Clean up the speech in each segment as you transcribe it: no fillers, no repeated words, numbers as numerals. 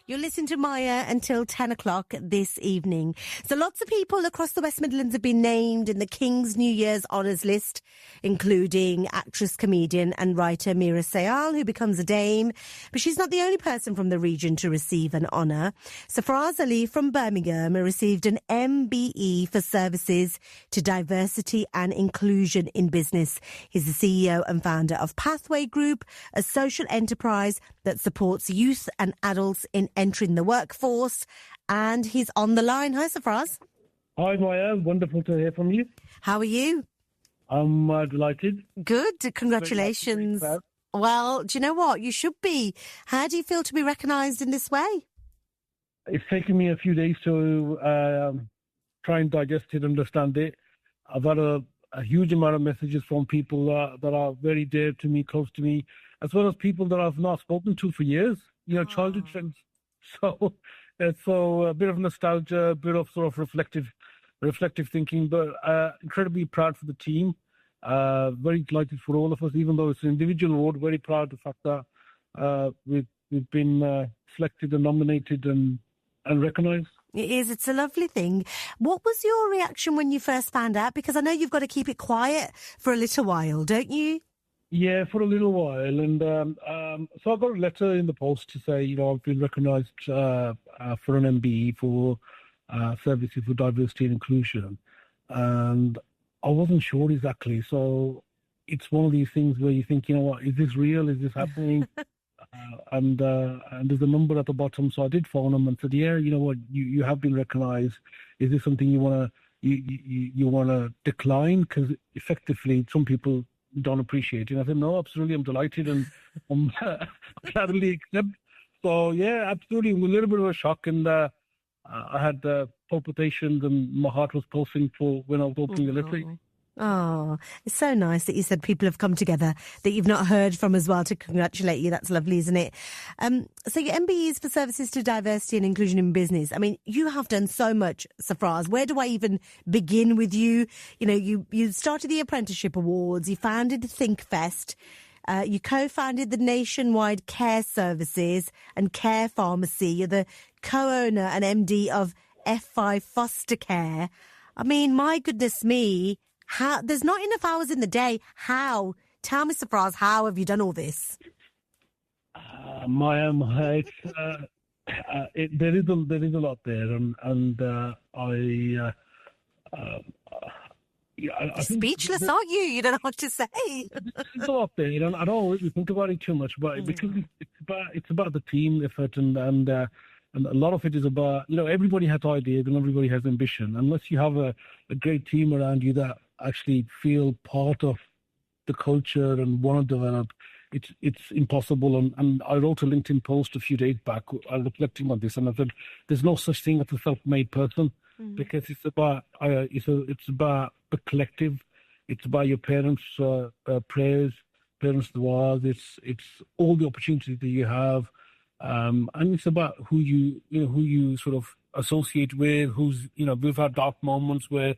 You'll listen to Maya until 10 o'clock this evening. So lots of people across the West Midlands have been named in the King's New Year's Honours list, including actress, comedian and writer Mira Sayal, who becomes a dame. But she's not the only person from the region to receive an honour. Safaraz Ali from Birmingham received an MBE for services to diversity and inclusion in business. He's the CEO and founder of Pathway Group, a social enterprise that supports youth and adults in entering the workforce. And he's on the line. Hi, Safaraz. Hi, Maya. Wonderful to hear from you. How are you? I'm delighted. Good. Congratulations. Well, do you know what? You should be. How do you feel to be recognised in this way? It's taken me a few days to try and digest it, understand it. I've had a huge amount of messages from people that are very dear to me, close to me, as well as people that I've not spoken to for years, childhood friends. So it's a bit of nostalgia, a bit of sort of reflective thinking, but incredibly proud for the team. Very delighted for all of us, even though it's an individual award, very proud of the fact that we've been selected and nominated and recognised. It is. It's a lovely thing. What was your reaction when you first found out? Because I know you've got to keep it quiet for a little while, don't you? Yeah, for a little while. And so I got a letter in the post to say, I've been recognised for an MBE for services for diversity and inclusion. And I wasn't sure exactly. So it's one of these things where you think, is this real? Is this happening? And there's a number at the bottom. So I did phone them and said, yeah, you know what, you have been recognised. Is this something you want to decline? Because effectively, some people don't appreciate it. And I said, no, absolutely, I'm delighted and I'm gladly accept. So yeah, absolutely, a little bit of a shock, and I had palpitations and my heart was pulsing for when I was opening the letter. Oh, it's so nice that you said people have come together that you've not heard from as well to congratulate you. That's lovely, isn't it? So your MBE is for services to diversity and inclusion in business. I mean, you have done so much, Safaraz. Where do I even begin with you? You started the Apprenticeship Awards. You founded Think Fest. You co-founded the nationwide care services and care pharmacy. You're the co-owner and MD of F5 Foster Care. I mean, my goodness me. How, there's not enough hours in the day. How? Tell me, Safaraz, how have you done all this? Maya, there is a lot there, and I speechless, aren't you? You don't know what to say. There's a lot there. I don't really think about it too much, but because it's about the team effort, and a lot of it is about, everybody has ideas and everybody has ambition. Unless you have a great team around you that actually feel part of the culture and want to develop, it's impossible. And I wrote a LinkedIn post a few days back reflecting on this, and I said, there's no such thing as a self-made person, because it's about the collective. It's about your parents' prayers, parents' du'as. It's all the opportunities that you have. And it's about who you sort of associate with, we've had dark moments where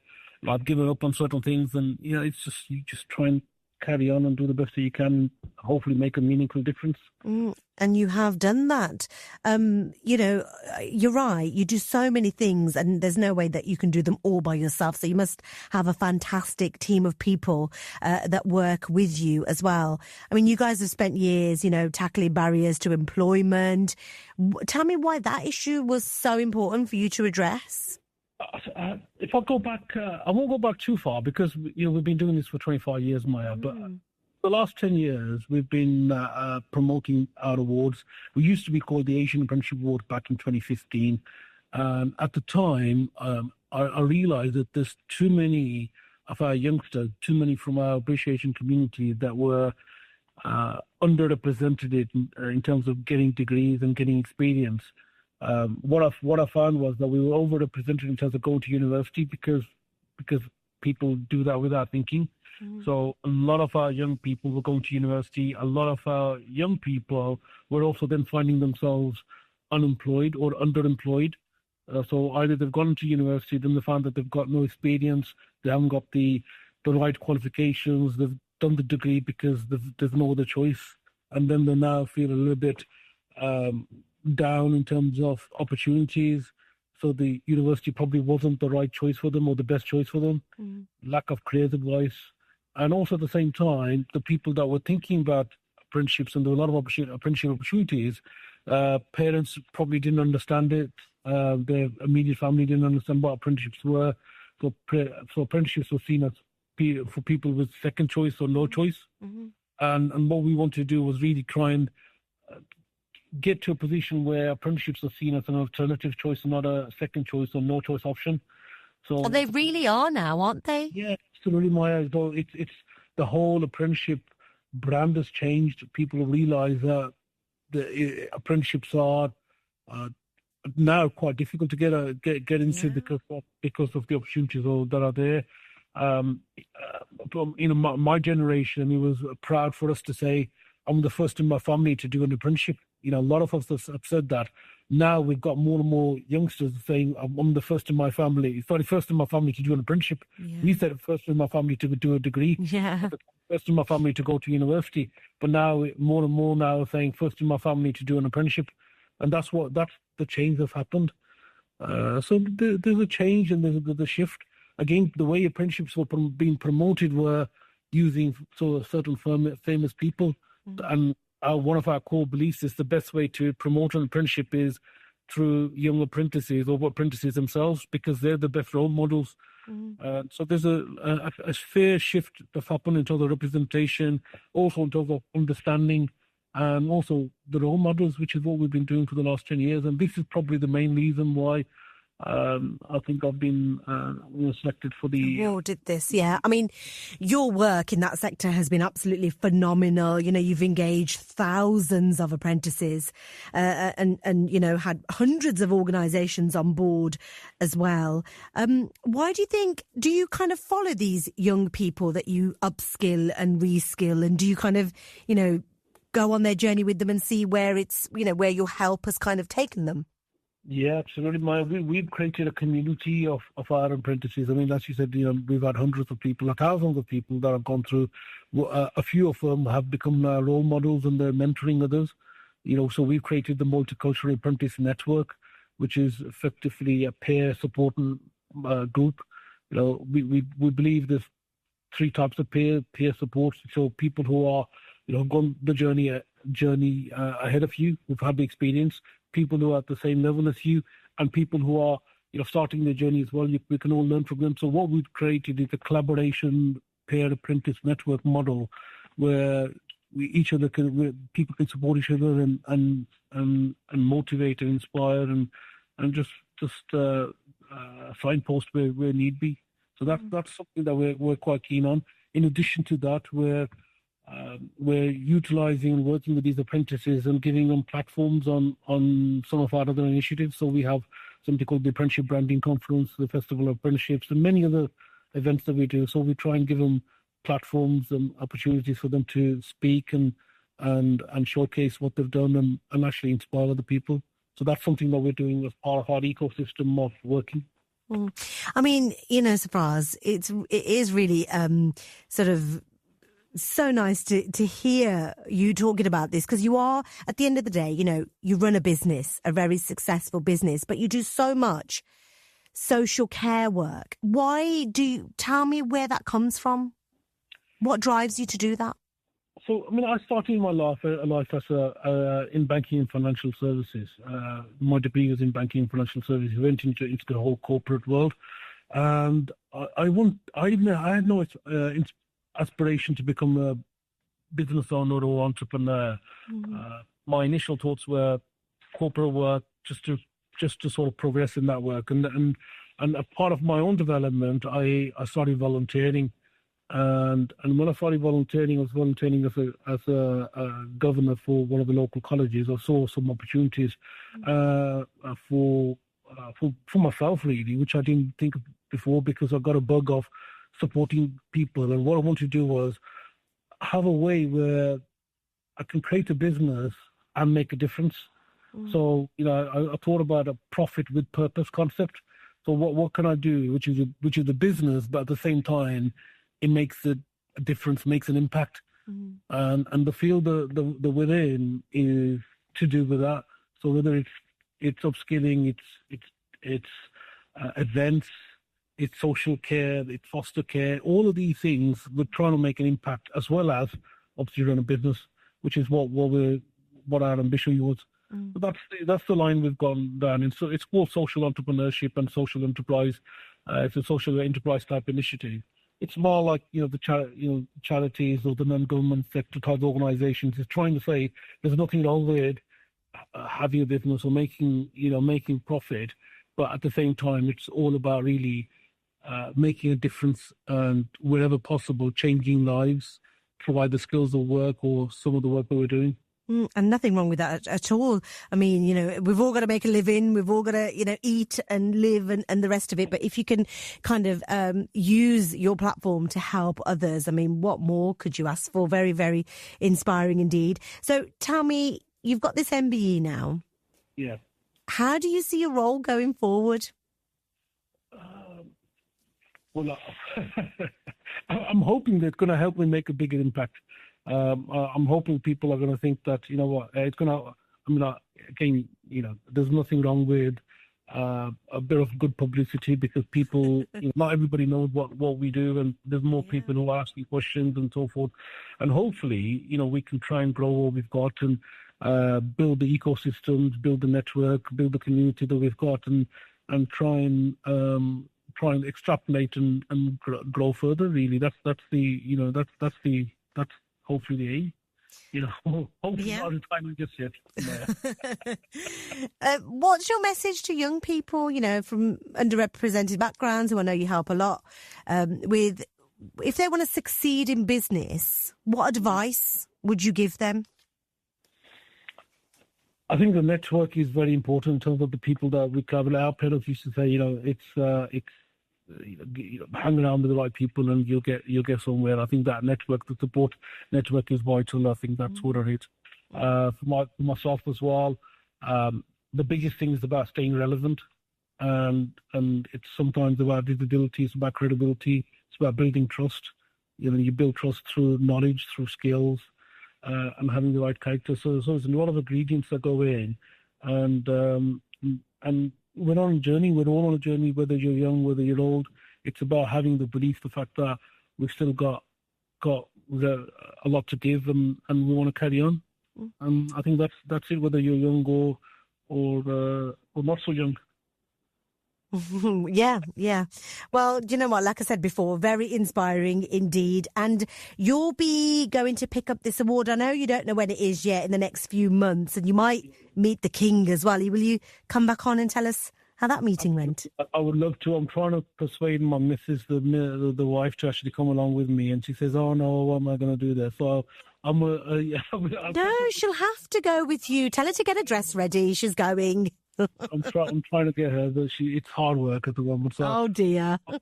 I've given up on certain things, and, it's just, you just try and carry on and do the best that you can, hopefully make a meaningful difference. And you have done that. You're right. You do so many things, and there's no way that you can do them all by yourself. So you must have a fantastic team of people that work with you as well. I mean, you guys have spent years, tackling barriers to employment. Tell me why that issue was so important for you to address. If I go back, I won't go back too far, because we've been doing this for 25 years, Maya. But the last 10 years, we've been promoting our awards. We used to be called the Asian Apprenticeship Award back in 2015. At the time, I realised that there's too many of our youngsters, too many from our British Asian community that were underrepresented in terms of getting degrees and getting experience. What I found was that we were overrepresented in terms of going to university, because people do that without thinking. So a lot of our young people were going to university. A lot of our young people were also then finding themselves unemployed or underemployed. So either they've gone to university, then they found that they've got no experience, they haven't got the right qualifications, they've done the degree because there's no other choice, and then they now feel a little bit down in terms of opportunities. So the university probably wasn't the right choice for them or the best choice for them. Lack of careers advice. And also at the same time, the people that were thinking about apprenticeships, and there were a lot of apprenticeship opportunities, parents probably didn't understand it. Their immediate family didn't understand what apprenticeships were. So apprenticeships were seen as for people with second choice or no choice. And what we wanted to do was really try and get to a position where apprenticeships are seen as an alternative choice and not a second choice or no choice option. So they really are now, aren't they? Yeah, absolutely, Maya. It's the whole apprenticeship brand has changed. People realise that the apprenticeships are now quite difficult to get into because of the opportunities that are there. My generation, it was proud for us to say, I'm the first in my family to do an apprenticeship. A lot of us have said that. Now we've got more and more youngsters saying, I'm the first in my family. Sorry, first in my family to do an apprenticeship. We said first in my family to do a degree. First in my family to go to university. But now more and more now are saying first in my family to do an apprenticeship. And that's the change that's happened. So there's a change and there's a shift. Again, the way apprenticeships were being promoted were using certain famous people. And one of our core beliefs is the best way to promote an apprenticeship is through young apprentices or apprentices themselves, because they're the best role models. So there's a fair shift that's happened in terms of representation, also in terms of understanding, and also the role models, which is what we've been doing for the last 10 years. And this is probably the main reason why I think I've been selected for the awarded this. Yeah, I mean, your work in that sector has been absolutely phenomenal. You've engaged thousands of apprentices, and had hundreds of organisations on board as well. Why do you think? Do you kind of follow these young people that you upskill and reskill, and do you kind of go on their journey with them and see where it's where your help has kind of taken them? Yeah, absolutely. We've created a community of our apprentices. I mean, as you said, we've had hundreds of people, thousands of people that have gone through. A few of them have become role models and they're mentoring others. So we've created the Multicultural Apprentice Network, which is effectively a peer supporting group. We believe there's three types of peer support. So people who are gone the journey ahead of you, who've had the experience. People who are at the same level as you, and people who are starting their journey as well. We can all learn from them. So what we've created is a collaboration peer apprentice network model, where people can support each other and motivate and inspire and just signpost where need be. So that's something that we're quite keen on. In addition to that, we're utilising and working with these apprentices and giving them platforms on some of our other initiatives. So we have something called the Apprenticeship Branding Conference, the Festival of Apprenticeships, and many other events that we do. So we try and give them platforms and opportunities for them to speak and showcase what they've done and actually inspire other people. So that's something that we're doing as part of our ecosystem of working. I mean, Safaraz, it is really sort of so nice to hear you talking about this, because you are, at the end of the day, you run a business, a very successful business, but you do so much social care work. Tell me where that comes from? What drives you to do that? So, I mean, I started my life as in banking and financial services. My degree was in banking and financial services. I went into the whole corporate world, and I had no aspiration to become a business owner or entrepreneur. My initial thoughts were corporate work, just to sort of progress in that work. And a part of my own development, I started volunteering. And when I started volunteering, I was volunteering as a governor for one of the local colleges. I saw some opportunities for myself, really, which I didn't think of before, because I got a bug of supporting people. And what I wanted to do was have a way where I can create a business and make a difference. So, I thought about a profit with purpose concept. So what can I do, which is a business, but at the same time, it makes a difference, makes an impact. And the field that we're in is to do with that. So whether it's upskilling, it's events, it's social care, it's foster care, all of these things, we're trying to make an impact, as well as obviously run a business, which is what our ambition was. So that's the line we've gone down. And so it's called social entrepreneurship and social enterprise. It's a social enterprise type initiative. It's more like the charities or the non-government sector type organisations is trying to say there's nothing wrong with having a business or making profit, but at the same time it's all about really making a difference and wherever possible changing lives, provide the skills of work or some of the work that we're doing. And nothing wrong with that at all. I mean, we've all got to make a living. We've all got to, eat and live and the rest of it. But if you can kind of use your platform to help others, I mean, what more could you ask for? Very, very inspiring indeed. So tell me, you've got this MBE now. Yeah. How do you see your role going forward? Well, I'm hoping that it's going to help me make a bigger impact. I'm hoping people are going to think that, it's going to, again, there's nothing wrong with a bit of good publicity, because people, not everybody knows what we do, and there's more people who are asking questions and so forth. And hopefully, we can try and grow what we've got and build the ecosystems, build the network, build the community that we've got, and try and extrapolate and grow further. Really, that's hopefully the aim. Hopefully not retirement just yet. What's your message to young people, from underrepresented backgrounds, who I know you help a lot with, if they want to succeed in business, what advice would you give them? I think the network is very important in terms of the people that we cover. Our parents used to say, it's hang around with the right people and you'll get somewhere. I think that network, the support network, is vital. I think that's what it is. For myself as well, the biggest thing is about staying relevant, and it's sometimes about visibility, it's about credibility, it's about building trust. You build trust through knowledge, through skills, and having the right character. So there's a lot of ingredients that go in, and we're on a journey. We're all on a journey, whether you're young, whether you're old. It's about having the belief, the fact that we've still got a lot to give, and we want to carry on. And I think that's it, whether you're young or not so young. Yeah. Well, do you know what? Like I said before, very inspiring indeed. And you'll be going to pick up this award. I know you don't know when it is yet, in the next few months, and you might meet the king as well. Will you come back on and tell us how that meeting went? I would love to. I'm trying to persuade my missus, the wife, to actually come along with me, and she says, "Oh no, what am I going to do there?" So no, she'll have to go with you. Tell her to get a dress ready. She's going. I'm trying to get her, but it's hard work at the moment. So oh dear. I've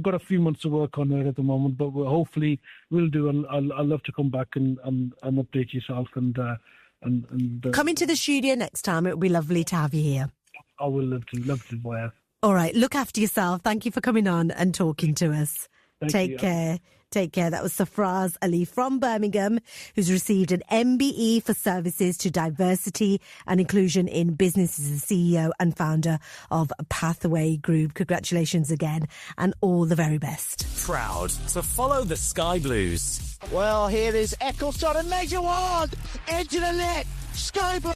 got a few months to work on it at the moment, but hopefully we'll do. And I'll love to come back and update yourself and come into the studio next time. It would be lovely to have you here. I will love to. Boy. All right, look after yourself. Thank you for coming on and talking to us. Take care. Take care. That was Safaraz Ali from Birmingham, who's received an MBE for services to diversity and inclusion in business. As the CEO and founder of Pathway Group. Congratulations again, and all the very best. Proud to follow the Sky Blues. Well, here is Eccleston and Major Ward. Edge of the net. Sky Blues.